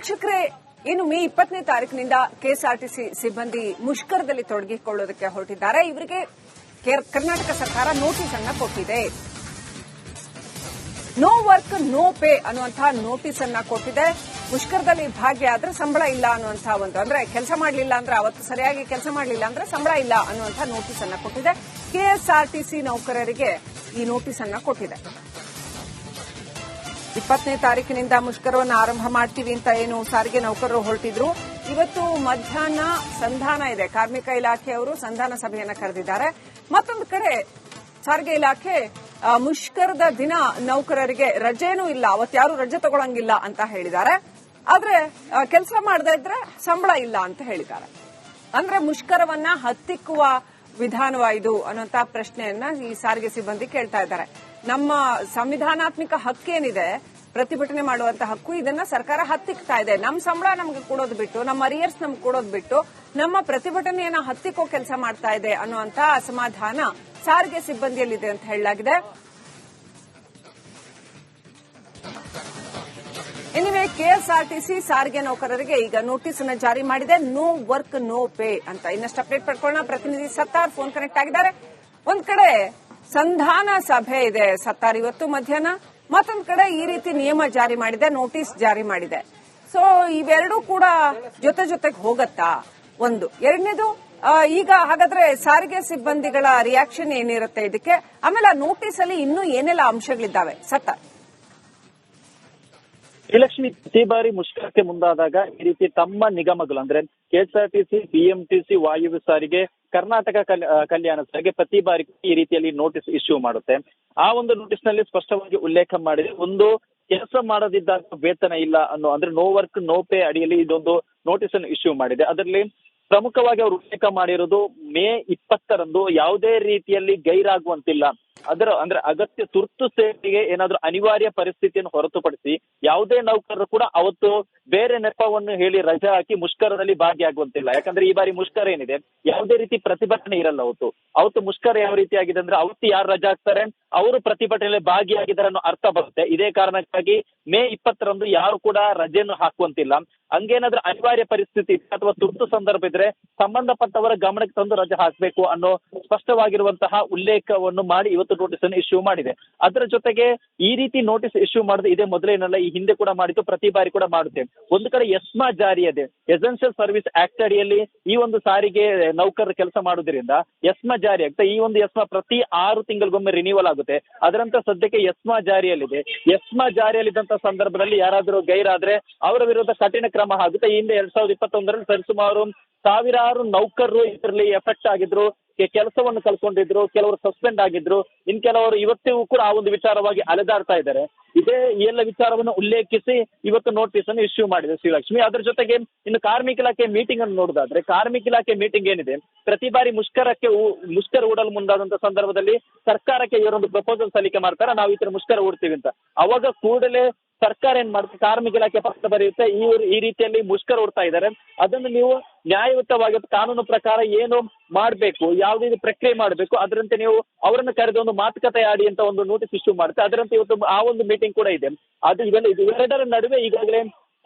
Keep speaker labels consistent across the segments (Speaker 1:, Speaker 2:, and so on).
Speaker 1: ವೀಕ್ಷಕರೇ, ಇನ್ನು ಮೇ 20ನೇ ತಾರೀಕಿನಿಂದ ಕೆಎಸ್ಆರ್ಟಿಸಿ ಸಿಬ್ಬಂದಿ ಮುಷ್ಕರದಲ್ಲಿ ತೊಡಗಿಕೊಳ್ಳೋದಕ್ಕೆ ಹೊರಟಿದ್ದಾರೆ. ಇವರಿಗೆ ಕರ್ನಾಟಕ ಸರ್ಕಾರ ನೋಟಿಸ್ ಅನ್ನ ಕೊಟ್ಟಿದೆ. ನೋ ವರ್ಕ್ ನೋ ಪೇ ಅನ್ನುವಂತಹ ನೋಟಿಸ್ ಅನ್ನ ಕೊಟ್ಟಿದೆ. ಮುಷ್ಕರದಲ್ಲಿ ಭಾಗಿಯಾದ್ರೆ ಸಂಬಳ ಇಲ್ಲ ಅನ್ನುವಂತಹ ಅಂದ್ರೆ ಕೆಲಸ ಮಾಡಲಿಲ್ಲ ಅಂದ್ರೆ ಅವತ್ತು ಸರಿಯಾಗಿ ಕೆಲಸ ಮಾಡಲಿಲ್ಲ ಅಂದ್ರೆ ಸಂಬಳ ಇಲ್ಲ ಅನ್ನುವಂತಹ ನೋಟಿಸ್ ಅನ್ನ ಕೊಟ್ಟಿದೆ. ಕೆಎಸ್ಆರ್ಟಿಸಿ ನೌಕರರಿಗೆ ಈ ನೋಟಿಸ್ ಅನ್ನ ಕೊಟ್ಟಿದೆ. 20ನೇ ತಾರೀಕಿನಿಂದ ಮುಷ್ಕರವನ್ನು ಆರಂಭ ಮಾಡ್ತೀವಿ ಅಂತ ಏನು ಸಾರಿಗೆ ನೌಕರರು ಹೊರಟಿದ್ರು. ಇವತ್ತು ಮಧ್ಯಾಹ್ನ ಸಂಧಾನ ಇದೆ. ಕಾರ್ಮಿಕ ಇಲಾಖೆಯವರು ಸಂಧಾನ ಸಭೆಯನ್ನ ಕರೆದಿದ್ದಾರೆ. ಮತ್ತೊಂದು ಕಡೆ ಸಾರಿಗೆ ಇಲಾಖೆ ಮುಷ್ಕರದ ದಿನ ನೌಕರರಿಗೆ ರಜೆನೂ ಇಲ್ಲ, ಅವತ್ಯಾರು ರಜೆ ತಗೊಳಂಗಿಲ್ಲ ಅಂತ ಹೇಳಿದ್ದಾರೆ. ಆದ್ರೆ ಕೆಲಸ ಮಾಡದೇ ಇದ್ರೆ ಸಂಬಳ ಇಲ್ಲ ಅಂತ ಹೇಳಿದ್ದಾರೆ. ಅಂದ್ರೆ ಮುಷ್ಕರವನ್ನ ಹತ್ತಿಕ್ಕುವ ವಿಧಾನವ ಇದು ಅನ್ನುವಂತ ಪ್ರಶ್ನೆಯನ್ನ ಈ ಸಾರಿಗೆ ಸಿಬ್ಬಂದಿ ಕೇಳ್ತಾ ಇದ್ದಾರೆ. ನಮ್ಮ ಸಂವಿಧಾನಾತ್ಮಕ ಹಕ್ಕೇನಿದೆ, ಪ್ರತಿಭಟನೆ ಮಾಡುವಂತ ಹಕ್ಕು, ಇದನ್ನ ಸರ್ಕಾರ ಹತ್ತಿಕ್ತಾ ಇದೆ. ನಮ್ಮ ಸಂಬಳ ನಮ್ಗೆ ಕೊಡೋದು ಬಿಟ್ಟು, ನಮ್ಮ ಅರಿಯರ್ಸ್ ನಮ್ಗೆ ಕೊಡೋದು ಬಿಟ್ಟು ನಮ್ಮ ಪ್ರತಿಭಟನೆಯನ್ನ ಹತ್ತಿಕ್ಕೋ ಕೆಲಸ ಮಾಡ್ತಾ ಇದೆ ಅನ್ನುವಂತ ಅಸಮಾಧಾನ ಸಾರಿಗೆ ಸಿಬ್ಬಂದಿಯಲ್ಲಿದೆ ಅಂತ ಹೇಳಲಾಗಿದೆ. ಎನಿವೆ, ಕೆಎಸ್ಆರ್ಟಿಸಿ ಸಾರಿಗೆ ನೌಕರರಿಗೆ ಈಗ ನೋಟಿಸ್ ಅನ್ನು ಜಾರಿ ಮಾಡಿದೆ. ನೋ ವರ್ಕ್ ನೋ ಪೇ ಅಂತ. ಇನ್ನಷ್ಟು ಅಪ್ಡೇಟ್ ಪಡ್ಕೊಳ್ಳೋಣ. ಪ್ರತಿನಿಧಿ ಸತ್ತಾರ್ ಫೋನ್ ಕನೆಕ್ಟ್ ಆಗಿದ್ದಾರೆ. ಒಂದ್ ಕಡೆ ಸಂಧಾನ ಸಭೆ ಇದೆ ಸತ್ತಾರ್ ಇವತ್ತು ಮಧ್ಯಾಹ್ನ, ಮತ್ತೊಂದ್ ಕಡೆ ಈ ರೀತಿ ನಿಯಮ ಜಾರಿ ಮಾಡಿದೆ, ನೋಟಿಸ್ ಜಾರಿ ಮಾಡಿದೆ. ಸೊ ಇವೆರಡೂ ಕೂಡ ಜೊತೆಗೆ ಹೋಗತ್ತಾ? ಒಂದು. ಎರಡನೇದು, ಈಗ ಹಾಗಾದ್ರೆ ಸಾರಿಗೆ ಸಿಬ್ಬಂದಿಗಳ ರಿಯಾಕ್ಷನ್ ಏನಿರುತ್ತೆ ಇದಕ್ಕೆ? ಆಮೇಲೆ ಆ ನೋಟಿಸ್ ಅಲ್ಲಿ ಇನ್ನೂ ಏನೆಲ್ಲ ಅಂಶಗಳಿದ್ದಾವೆ? ಸತ್ತಾರ್.
Speaker 2: ಶ್ರೀಲಕ್ಷ್ಮಿ, ಪ್ರತಿ ಬಾರಿ ಮುಷ್ಕರಕ್ಕೆ ಮುಂದಾದಾಗ ಈ ರೀತಿ ತಮ್ಮ ನಿಗಮಗಳು ಅಂದ್ರೆ ಕೆಎಸ್ಆರ್ಟಿಸಿ, ಬಿಎಂಟಿಸಿ, ವಾಯವ್ಯ ಸಾರಿಗೆ, ಕರ್ನಾಟಕ ಕಲ್ಯಾಣ ಸಾರಿಗೆ ಪ್ರತಿ ಬಾರಿ ಈ ರೀತಿಯಲ್ಲಿ ನೋಟಿಸ್ ಇಶ್ಯೂ ಮಾಡುತ್ತೆ. ಆ ಒಂದು ನೋಟಿಸ್ ನಲ್ಲಿ ಸ್ಪಷ್ಟವಾಗಿ ಉಲ್ಲೇಖ ಮಾಡಿದೆ, ಒಂದು ಕೆಲಸ ಮಾಡದಿದ್ದಾಗ ವೇತನ ಇಲ್ಲ ಅನ್ನೋ ಅಂದ್ರೆ ನೋ ವರ್ಕ್ ನೋ ಪೇ ಅಡಿಯಲ್ಲಿ ಇದೊಂದು ನೋಟಿಸ್ ಅನ್ನು ಇಶ್ಯೂ ಮಾಡಿದೆ. ಅದರಲ್ಲಿ ಪ್ರಮುಖವಾಗಿ ಅವರು ಉಲ್ಲೇಖ ಮಾಡಿರೋದು ಮೇ 20ರಂದು ಯಾವುದೇ ರೀತಿಯಲ್ಲಿ ಗೈರಾಗುವಂತಿಲ್ಲ. ಅದರ ಅಂದ್ರೆ ಅಗತ್ಯ ತುರ್ತು ಸೇವೆಗೆ ಏನಾದ್ರೂ ಅನಿವಾರ್ಯ ಪರಿಸ್ಥಿತಿಯನ್ನು ಹೊರತುಪಡಿಸಿ ಯಾವುದೇ ನೌಕರರು ಕೂಡ ಅವತ್ತು ಬೇರೆ ನೆಪವನ್ನು ಹೇಳಿ ರಜೆ ಹಾಕಿ ಮುಷ್ಕರದಲ್ಲಿ ಭಾಗಿಯಾಗುವಂತಿಲ್ಲ. ಯಾಕಂದ್ರೆ ಈ ಬಾರಿ ಮುಷ್ಕರ ಏನಿದೆ, ಯಾವುದೇ ರೀತಿ ಪ್ರತಿಭಟನೆ ಇರಲ್ಲ. ಅವತ್ತು ಮುಷ್ಕರ ಯಾವ ರೀತಿ ಆಗಿದೆ ಅಂದ್ರೆ ಅವತ್ತು ಯಾರು ರಜೆ ಹಾಕ್ತಾರೆ ಅವರು ಪ್ರತಿಭಟನೆಯಲ್ಲಿ ಭಾಗಿಯಾಗಿದ್ದಾರೆ ಅನ್ನೋ ಅರ್ಥ ಬರುತ್ತೆ. ಇದೇ ಕಾರಣಕ್ಕಾಗಿ ಮೇ 20ರಂದು ಯಾರು ಕೂಡ ರಜೆಯನ್ನು ಹಾಕುವಂತಿಲ್ಲ. ಹಂಗೇನಾದ್ರೂ ಅನಿವಾರ್ಯ ಪರಿಸ್ಥಿತಿ ಅಥವಾ ತುರ್ತು ಸಂದರ್ಭ ಇದ್ರೆ ಸಂಬಂಧಪಟ್ಟವರ ಗಮನಕ್ಕೆ ತಂದು ರಜೆ ಹಾಕಬೇಕು ಅನ್ನೋ ಸ್ಪಷ್ಟವಾಗಿರುವಂತಹ ಉಲ್ಲೇಖವನ್ನು ಮಾಡಿ ಇವತ್ತು ನೋಟಿಸ್ ಅನ್ನು ಇಶ್ಯೂ ಮಾಡಿದೆ. ಅದರ ಜೊತೆಗೆ ಈ ರೀತಿ ನೋಟಿಸ್ ಇಶ್ಯೂ ಮಾಡಿದ್ರೆ ಇದೇ ಮೊದಲೇನಲ್ಲ, ಈ ಹಿಂದೆ ಕೂಡ ಮಾಡಿದ್ದು, ಪ್ರತಿ ಬಾರಿ ಕೂಡ ಮಾಡುತ್ತೆ. ಒಂದು ಕಡೆ ಎಸ್ಮಾ ಜಾರಿ ಇದೆ, ಎಸೆನ್ಷಿಯಲ್ ಸರ್ವಿಸ್ ಆಕ್ಟ್ ಅಡಿಯಲ್ಲಿ ಈ ಒಂದು ಸಾರಿಗೆ ನೌಕರರು ಕೆಲಸ ಮಾಡುವುದರಿಂದ ಎಸ್ಮಾ ಜಾರಿ ಆಗ್ತದೆ. ಈ ಒಂದು ಎಸ್ಮಾ ಪ್ರತಿ 6 ತಿಂಗಳಿಗೊಮ್ಮೆ ರಿನ್ಯೂವಲ್ ಆಗುತ್ತೆ. ಅದರಂತ ಸದ್ಯಕ್ಕೆ ಎಸ್ಮಾ ಜಾರಿಯಲ್ಲಿದೆ. ಎಸ್ಮಾ ಜಾರಿಯಲ್ಲಿದ್ದಂತ ಸಂದರ್ಭದಲ್ಲಿ ಯಾರಾದರೂ ಗೈರಾದ್ರೆ ಅವರ ವಿರುದ್ಧ ಕಠಿಣ ಕ್ರಮ ಆಗುತ್ತೆ. ಈ ಹಿಂದೆ 2021ರಲ್ಲಿ ಸರಿಸುಮಾರು ಸಾವಿರಾರು ನೌಕರರು ಇದರಲ್ಲಿ ಎಫೆಕ್ಟ್ ಆಗಿದ್ರು, ಕೆಲಸವನ್ನು ಕಳ್ಕೊಂಡಿದ್ರು, ಕೆಲವರು ಸಸ್ಪೆಂಡ್ ಆಗಿದ್ರು, ಇನ್ ಕೆಲವರು ಇವತ್ತಿಗೂ ಕೂಡ ಆ ಒಂದು ವಿಚಾರವಾಗಿ ಅಲೆದಾಡ್ತಾ ಇದ್ದಾರೆ. ಇದೇ ಎಲ್ಲ ವಿಚಾರವನ್ನು ಉಲ್ಲೇಖಿಸಿ ಇವತ್ತು ನೋಟಿಸ್ ಅನ್ನು ಇಶ್ಯೂ ಮಾಡಿದೆ ಶ್ರೀಲಕ್ಷ್ಮಿ. ಅದರ ಜೊತೆಗೆ ಇನ್ನು ಕಾರ್ಮಿಕ ಇಲಾಖೆ ಮೀಟಿಂಗ್ ಅನ್ನು ನೋಡೋದಾದ್ರೆ, ಕಾರ್ಮಿಕ ಇಲಾಖೆ ಮೀಟಿಂಗ್ ಏನಿದೆ, ಪ್ರತಿ ಬಾರಿ ಮುಷ್ಕರ ಹೂಡಲು ಮುಂದಾದಂತ ಸಂದರ್ಭದಲ್ಲಿ ಸರ್ಕಾರಕ್ಕೆ ಇವರೊಂದು ಪ್ರಪೋಸಲ್ ಸಲ್ಲಿಕೆ ಮಾಡ್ತಾರೆ, ನಾವು ಈ ತರ ಮುಷ್ಕರ ಹೂಡ್ತೀವಿ ಅಂತ. ಅವಾಗ ಕೂಡಲೇ ಸರ್ಕಾರ ಏನ್ ಮಾಡುತ್ತೆ, ಕಾರ್ಮಿಕ ಇಲಾಖೆ ಪತ್ರ ಬರೆಯುತ್ತೆ, ಇವರು ಈ ರೀತಿಯಲ್ಲಿ ಮುಷ್ಕರ ಹೂಡ್ತಾ ಇದ್ದಾರೆ, ಅದನ್ನು ನೀವು ನ್ಯಾಯಯುತವಾಗಿ ಕಾನೂನು ಪ್ರಕಾರ ಏನು ಮಾಡಬೇಕು, ಯಾವುದೇ ಪ್ರಕ್ರಿಯೆ ಮಾಡಬೇಕು, ಅದರಂತೆ ನೀವು ಅವರನ್ನು ಕರೆದು ಒಂದು ಮಾತುಕತೆ ಆಡಿ ಅಂತ ಒಂದು ನೋಟಿಸ್ ಇಶ್ಯೂ ಮಾಡುತ್ತೆ. ಅದರಂತೆ ಇವತ್ತು ಆ ಒಂದು ಮೀಟಿಂಗ್ ಕೂಡ ಇದೆ. ಅದು ಇವೆರಡರ ನಡುವೆ ಈಗಾಗಲೇ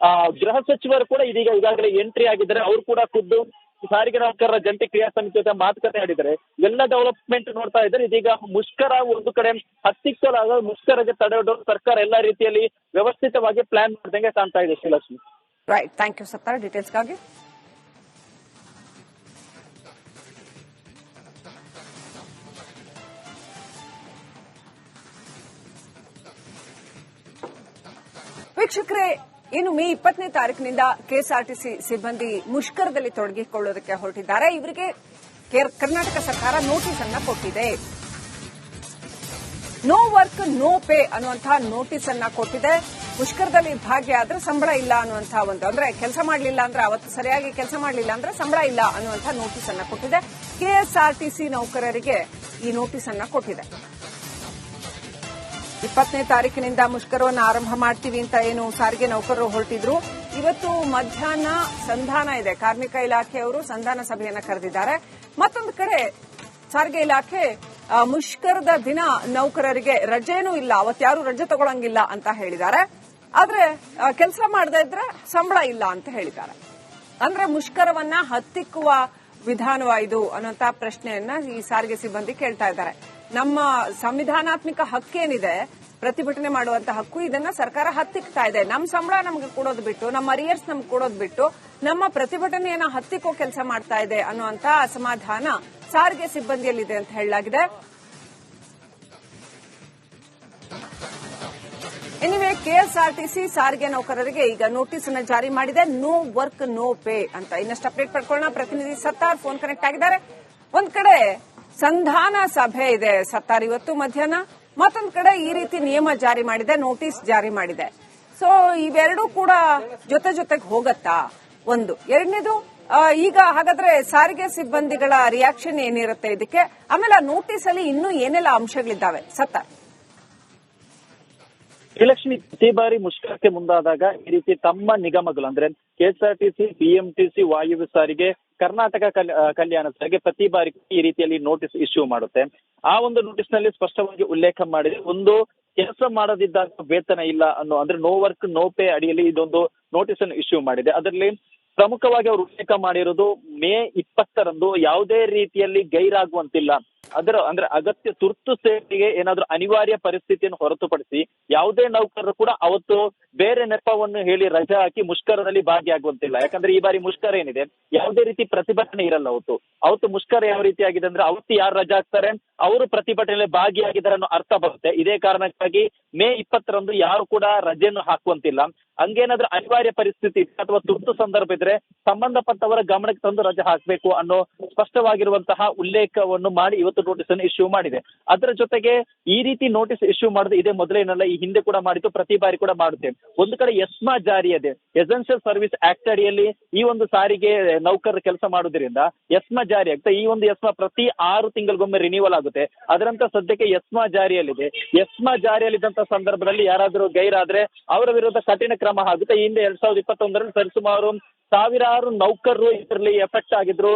Speaker 2: ಗೃಹ ಸಚಿವರು ಕೂಡ ಈಗಾಗಲೇ ಎಂಟ್ರಿ ಆಗಿದ್ದಾರೆ. ಅವರು ಕೂಡ ಖುದ್ದು ಸಾರಿಗೆ ನೌಕರರ ಜಂಟಿ ಕ್ರಿಯಾ ಸಮಿತಿ ಜೊತೆ ಮಾತುಕತೆ ಆಡಿದ್ದಾರೆ. ಎಲ್ಲ ಡೆವಲಪ್ಮೆಂಟ್ ನೋಡ್ತಾ ಇದ್ದಾರೆ. ಇದೀಗ ಮುಷ್ಕರ ಒಂದು ಕಡೆ ಹತ್ತಿಕ್ಕಲಾಗ ಮುಷ್ಕರಕ್ಕೆ ತಡೆಯೊಡ್ಡಲು ಸರ್ಕಾರ ಎಲ್ಲಾ ರೀತಿಯಲ್ಲಿ ವ್ಯವಸ್ಥಿತವಾಗಿ ಪ್ಲಾನ್ ಮಾಡಿದಂಗೆ ಕಾಣ್ತಾ ಇದೆ Srilakshmi.
Speaker 1: Right, thank you Sattar ಡೀಟೇಲ್ಸ್ಗಾಗಿ. ವೀಕ್ಷಕರೇ, ಇನ್ನು ಮೇ 20ನೇ ತಾರೀಕಿನಿಂದ ಕೆಎಸ್ಆರ್ಟಿಸಿ ಸಿಬ್ಬಂದಿ ಮುಷ್ಕರದಲ್ಲಿ ತೊಡಗಿಕೊಳ್ಳೋದಕ್ಕೆ ಹೊರಟಿದ್ದಾರೆ. ಇವರಿಗೆ ಕರ್ನಾಟಕ ಸರ್ಕಾರ ನೋಟಿಸ್ ಅನ್ನ ಕೊಟ್ಟಿದೆ. ನೋ ವರ್ಕ್ ನೋ ಪೇ ಅನ್ನುವಂತಹ ನೋಟಿಸ್ ಅನ್ನ ಕೊಟ್ಟಿದೆ. ಮುಷ್ಕರದಲ್ಲಿ ಭಾಗಿಯಾದ್ರೆ ಸಂಬಳ ಇಲ್ಲ ಅನ್ನುವಂತಹ ಅಂದ್ರೆ ಕೆಲಸ ಮಾಡಲಿಲ್ಲ ಅಂದ್ರೆ ಅವತ್ತು ಸರಿಯಾಗಿ ಕೆಲಸ ಮಾಡಲಿಲ್ಲ ಅಂದ್ರೆ ಸಂಬಳ ಇಲ್ಲ ಅನ್ನುವಂತಹ ನೋಟಿಸ್ ಅನ್ನ ಕೊಟ್ಟಿದೆ. ಕೆಎಸ್ಆರ್ಟಿಸಿ ನೌಕರರಿಗೆ ಈ ನೋಟಿಸ್ ಅನ್ನ ಕೊಟ್ಟಿದೆ. 20ನೇ ತಾರೀಕಿನಿಂದ ಮುಷ್ಕರವನ್ನು ಆರಂಭ ಮಾಡ್ತೀವಿ ಅಂತ ಏನು ಸಾರಿಗೆ ನೌಕರರು ಹೊರಟಿದ್ರು. ಇವತ್ತು ಮಧ್ಯಾಹ್ನ ಸಂಧಾನ ಇದೆ. ಕಾರ್ಮಿಕ ಇಲಾಖೆಯವರು ಸಂಧಾನ ಸಭೆಯನ್ನ ಕರೆದಿದ್ದಾರೆ. ಮತ್ತೊಂದು ಕಡೆ ಸಾರಿಗೆ ಇಲಾಖೆ ಮುಷ್ಕರದ ದಿನ ನೌಕರರಿಗೆ ರಜೆನೂ ಇಲ್ಲ, ಅವತ್ಯಾರು ರಜೆ ತಗೊಳಂಗಿಲ್ಲ ಅಂತ ಹೇಳಿದ್ದಾರೆ. ಆದ್ರೆ ಕೆಲಸ ಮಾಡದೇ ಇದ್ರೆ ಸಂಬಳ ಇಲ್ಲ ಅಂತ ಹೇಳಿದ್ದಾರೆ. ಅಂದ್ರೆ ಮುಷ್ಕರವನ್ನ ಹತ್ತಿಕ್ಕುವ ವಿಧಾನವ ಇದು ಅನ್ನುವಂತ ಪ್ರಶ್ನೆಯನ್ನ ಈ ಸಾರಿಗೆ ಸಿಬ್ಬಂದಿ ಕೇಳ್ತಾ ಇದ್ದಾರೆ. ನಮ್ಮ ಸಂವಿಧಾನಾತ್ಮಕ ಹಕ್ಕೇನಿದೆ, ಪ್ರತಿಭಟನೆ ಮಾಡುವಂತ ಹಕ್ಕು, ಇದನ್ನ ಸರ್ಕಾರ ಹತ್ತಿಕ್ತಾ ಇದೆ. ನಮ್ಮ ಸಂಬಳ ನಮ್ಗೆ ಕೊಡೋದು ಬಿಟ್ಟು, ನಮ್ಮ ಅರಿಯರ್ಸ್ ನಮ್ಗೆ ಕೊಡೋದು ಬಿಟ್ಟು ನಮ್ಮ ಪ್ರತಿಭಟನೆಯನ್ನ ಹತ್ತಿಕ್ಕೋ ಕೆಲಸ ಮಾಡ್ತಾ ಇದೆ ಅನ್ನುವಂತ ಅಸಮಾಧಾನ ಸಾರಿಗೆ ಸಿಬ್ಬಂದಿಯಲ್ಲಿದೆ ಅಂತ ಹೇಳಲಾಗಿದೆ. ಎನಿವೆ, ಕೆಎಸ್ಆರ್ಟಿಸಿ ಸಾರಿಗೆ ನೌಕರರಿಗೆ ಈಗ ನೋಟಿಸ್ ಅನ್ನು ಜಾರಿ ಮಾಡಿದೆ. ನೋ ವರ್ಕ್ ನೋ ಪೇ ಅಂತ. ಇನ್ನಷ್ಟು ಅಪ್ಡೇಟ್ ಪಡ್ಕೊಳ್ಳೋಣ. ಪ್ರತಿನಿಧಿ ಸತ್ತಾರ್ ಫೋನ್ ಕನೆಕ್ಟ್ ಆಗಿದ್ದಾರೆ. ಒಂದ್ ಕಡೆ ಸಂಧಾನ ಸಭೆ ಇದೆ ಸತ್ತಾರ್ ಇವತ್ತು ಮಧ್ಯಾಹ್ನ, ಮತ್ತೊಂದ್ ಕಡೆ ಈ ರೀತಿ ನಿಯಮ ಜಾರಿ ಮಾಡಿದೆ, ನೋಟಿಸ್ ಜಾರಿ ಮಾಡಿದೆ. ಸೊ ಇವೆರಡೂ ಕೂಡ ಜೊತೆಗೆ ಹೋಗತ್ತಾ? ಒಂದು. ಎರಡನೇದು, ಈಗ ಹಾಗಾದ್ರೆ ಸಾರಿಗೆ ಸಿಬ್ಬಂದಿಗಳ ರಿಯಾಕ್ಷನ್ ಏನಿರುತ್ತೆ ಇದಕ್ಕೆ? ಆಮೇಲೆ ಆ ನೋಟಿಸ್ ಅಲ್ಲಿ ಇನ್ನೂ ಏನೆಲ್ಲ ಅಂಶಗಳಿದ್ದಾವೆ? ಸತ್ತಾರ್.
Speaker 2: ಶ್ರೀಲಕ್ಷ್ಮಿ, ಪ್ರತಿ ಬಾರಿ ಮುಷ್ಕರಕ್ಕೆ ಮುಂದಾದಾಗ ಈ ರೀತಿ ತಮ್ಮ ನಿಗಮಗಳು ಅಂದ್ರೆ ಕೆಎಸ್ಆರ್ಟಿಸಿ, ಬಿಎಂಟಿಸಿ, ವಾಯುವ್ಯ ಸಾರಿಗೆ, ಕರ್ನಾಟಕ ಕಲ್ಯಾಣ ಸಾರಿಗೆ ಪ್ರತಿ ಬಾರಿ ಈ ರೀತಿಯಲ್ಲಿ ನೋಟಿಸ್ ಇಶ್ಯೂ ಮಾಡುತ್ತೆ. ಆ ಒಂದು ನೋಟಿಸ್ ನಲ್ಲಿ ಸ್ಪಷ್ಟವಾಗಿ ಉಲ್ಲೇಖ ಮಾಡಿದೆ. ಒಂದು, ಕೆಲಸ ಮಾಡದಿದ್ದಾಗ ವೇತನ ಇಲ್ಲ ಅನ್ನೋ ಅಂದ್ರೆ ನೋ ವರ್ಕ್ ನೋ ಪೇ ಅಡಿಯಲ್ಲಿ ಇದೊಂದು ನೋಟಿಸ್ ಅನ್ನು ಇಶ್ಯೂ ಮಾಡಿದೆ. ಅದರಲ್ಲಿ ಪ್ರಮುಖವಾಗಿ ಅವರು ಉಲ್ಲೇಖ ಮಾಡಿರೋದು ಮೇ 20ರಂದು ಯಾವುದೇ ರೀತಿಯಲ್ಲಿ ಗೈರಾಗುವಂತಿಲ್ಲ. ಅದರ ಅಂದ್ರೆ ಅಗತ್ಯ ತುರ್ತು ಸೇವೆಗೆ ಏನಾದ್ರೂ ಅನಿವಾರ್ಯ ಪರಿಸ್ಥಿತಿಯನ್ನು ಹೊರತುಪಡಿಸಿ ಯಾವುದೇ ನೌಕರರು ಕೂಡ ಅವತ್ತು ಬೇರೆ ನೆಪವನ್ನು ಹೇಳಿ ರಜೆ ಹಾಕಿ ಮುಷ್ಕರದಲ್ಲಿ ಭಾಗಿಯಾಗುವಂತಿಲ್ಲ. ಯಾಕಂದ್ರೆ ಈ ಬಾರಿ ಮುಷ್ಕರ ಏನಿದೆ, ಯಾವುದೇ ರೀತಿ ಪ್ರತಿಭಟನೆ ಇರಲ್ಲ. ಅವತ್ತು ಮುಷ್ಕರ ಯಾವ ರೀತಿ ಆಗಿದೆ ಅಂದ್ರೆ ಅವತ್ತು ಯಾರು ರಜೆ ಹಾಕ್ತಾರೆ ಅವರು ಪ್ರತಿಭಟನೆಯಲ್ಲಿ ಭಾಗಿಯಾಗಿದ್ದಾರೆ ಅನ್ನೋ ಅರ್ಥ ಬರುತ್ತೆ. ಇದೇ ಕಾರಣಕ್ಕಾಗಿ ಮೇ 20ರಂದು ಯಾರು ಕೂಡ ರಜೆಯನ್ನು ಹಾಕುವಂತಿಲ್ಲ. ಹಂಗೇನಾದ್ರೂ ಅನಿವಾರ್ಯ ಪರಿಸ್ಥಿತಿ ಅಥವಾ ತುರ್ತು ಸಂದರ್ಭ ಇದ್ರೆ ಸಂಬಂಧಪಟ್ಟವರ ಗಮನಕ್ಕೆ ತಂದು ರಜೆ ಹಾಕಬೇಕು ಅನ್ನೋ ಸ್ಪಷ್ಟವಾಗಿರುವಂತಹ ಉಲ್ಲೇಖವನ್ನು ಮಾಡಿ ಇವತ್ತು ನೋಟಿಸ್ ಅನ್ನು ಇಶ್ಯೂ ಮಾಡಿದೆ. ಅದರ ಜೊತೆಗೆ ಈ ರೀತಿ ನೋಟಿಸ್ ಇಶ್ಯೂ ಮಾಡೋದು ಇದೇ ಮೊದಲೇನಲ್ಲ, ಈ ಹಿಂದೆ ಕೂಡ ಮಾಡಿದ್ದು, ಪ್ರತಿ ಬಾರಿ ಕೂಡ ಮಾಡುತ್ತೆ. ಒಂದು ಕಡೆ ಎಸ್ಮಾ ಜಾರಿ ಇದೆ, ಎಸೆನ್ಷಿಯಲ್ ಸರ್ವಿಸ್ ಆಕ್ಟ್ ಅಡಿಯಲ್ಲಿ ಈ ಒಂದು ಸಾರಿಗೆ ನೌಕರರು ಕೆಲಸ ಮಾಡೋದ್ರಿಂದ ಎಸ್ಮಾ ಜಾರಿ ಆಗ್ತದೆ. ಈ ಒಂದು ಎಸ್ಮಾ ಪ್ರತಿ 6 ತಿಂಗಳಿಗೊಮ್ಮೆ ರಿನ್ಯೂವಲ್ ಆಗುತ್ತೆ. ಅದರಂತ ಸದ್ಯಕ್ಕೆ ಎಸ್ಮಾ ಜಾರಿಯಲ್ಲಿದೆ. ಎಸ್ಮಾ ಜಾರಿಯಲ್ಲಿದ್ದಂತ ಸಂದರ್ಭದಲ್ಲಿ ಯಾರಾದರೂ ಗೈರಾದ್ರೆ ಅವರ ವಿರುದ್ಧ ಕಠಿಣ ಕ್ರಮ ಆಗುತ್ತೆ. ಈ ಹಿಂದೆ 2021ರಲ್ಲಿ ಸರಿಸುಮಾರು ಸಾವಿರಾರು ನೌಕರರು ಇದರಲ್ಲಿ ಎಫೆಕ್ಟ್ ಆಗಿದ್ರು,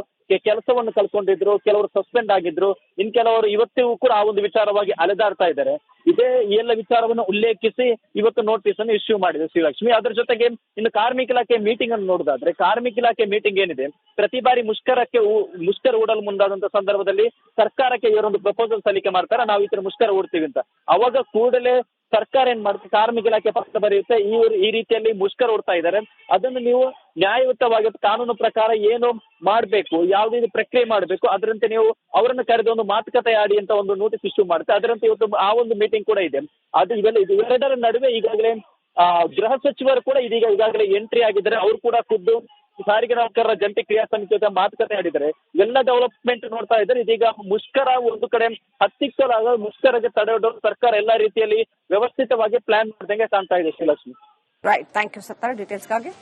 Speaker 2: ಕೆಲಸವನ್ನು ಕಳ್ಕೊಂಡಿದ್ರು, ಕೆಲವರು ಸಸ್ಪೆಂಡ್ ಆಗಿದ್ರು, ಇನ್ ಕೆಲವರು ಇವತ್ತಿಗೂ ಕೂಡ ಆ ಒಂದು ವಿಚಾರವಾಗಿ ಅಲೆದಾಡ್ತಾ ಇದ್ದಾರೆ. ಇದೇ ಎಲ್ಲ ವಿಚಾರವನ್ನು ಉಲ್ಲೇಖಿಸಿ ಇವತ್ತು ನೋಟಿಸ್ ಅನ್ನು ಇಶ್ಯೂ ಮಾಡಿದೆ ಶ್ರೀಲಕ್ಷ್ಮಿ. ಅದರ ಜೊತೆಗೆ ಇನ್ನು ಕಾರ್ಮಿಕ ಇಲಾಖೆ ಮೀಟಿಂಗ್ ಅನ್ನು ನೋಡೋದಾದ್ರೆ, ಕಾರ್ಮಿಕ ಇಲಾಖೆ ಮೀಟಿಂಗ್ ಏನಿದೆ, ಪ್ರತಿ ಬಾರಿ ಮುಷ್ಕರ ಹೂಡಲು ಮುಂದಾದಂತ ಸಂದರ್ಭದಲ್ಲಿ ಸರ್ಕಾರಕ್ಕೆ ಇವರೊಂದು ಪ್ರಪೋಸಲ್ ಸಲ್ಲಿಕೆ ಮಾಡ್ತಾರೆ, ನಾವು ಈ ತರ ಮುಷ್ಕರ ಹೂಡ್ತೀವಿ ಅಂತ. ಅವಾಗ ಕೂಡಲೇ ಸರ್ಕಾರ ಏನ್ ಮಾಡುತ್ತೆ, ಕಾರ್ಮಿಕ ಇಲಾಖೆ ಪತ್ರ ಬರೆಯುತ್ತೆ, ಇವರು ಈ ರೀತಿಯಲ್ಲಿ ಮುಷ್ಕರ ಹೂಡ್ತಾ ಇದ್ದಾರೆ, ಅದನ್ನು ನೀವು ನ್ಯಾಯಯುತವಾಗಿ ಕಾನೂನು ಪ್ರಕಾರ ಏನು ಮಾಡಬೇಕು, ಯಾವುದೇ ಪ್ರಕ್ರಿಯೆ ಮಾಡಬೇಕು, ಅದರಂತೆ ನೀವು ಅವರನ್ನು ಕರೆದು ಒಂದು ಮಾತುಕತೆ ಆಡಿ ಅಂತ ಒಂದು ನೋಟಿಸ್ ಇಶ್ಯೂ ಮಾಡುತ್ತೆ. ಅದರಂತೆ ಇವತ್ತು ಆ ಒಂದು ಮೀಟಿಂಗ್ ಕೂಡ ಇದೆ. ಅದು ಇವೆರಡರ ನಡುವೆ ಈಗಾಗಲೇ ಗೃಹ ಸಚಿವರು ಕೂಡ ಇದೀಗ ಈಗಾಗಲೇ ಎಂಟ್ರಿ ಆಗಿದ್ದಾರೆ. ಅವರು ಕೂಡ ಖುದ್ದು ಸಾರಿಗೆ ನೌಕರರ ಜಂಟಿ ಕ್ರಿಯಾ ಸಮಿತಿ ಜೊತೆ ಮಾತುಕತೆ ಆಡಿದ್ದಾರೆ. ಎಲ್ಲ ಡೆವಲಪ್ಮೆಂಟ್ ನೋಡ್ತಾ ಇದ್ದಾರೆ. ಇದೀಗ ಮುಷ್ಕರ ಒಂದು ಕಡೆ ಹತ್ತಿಕ್ಕಲಾಗ ಮುಷ್ಕರಕ್ಕೆ ತಡೆಯೊಡ್ಡಲು ಸರ್ಕಾರ ಎಲ್ಲಾ ರೀತಿಯಲ್ಲಿ ವ್ಯವಸ್ಥಿತವಾಗಿ ಪ್ಲಾನ್ ಮಾಡಿದಂಗೆ ಕಾಣ್ತಾ ಇದೆ Srilakshmi.
Speaker 1: Right, thank you Sattar ಡೀಟೇಲ್ಸ್ಗಾಗಿ.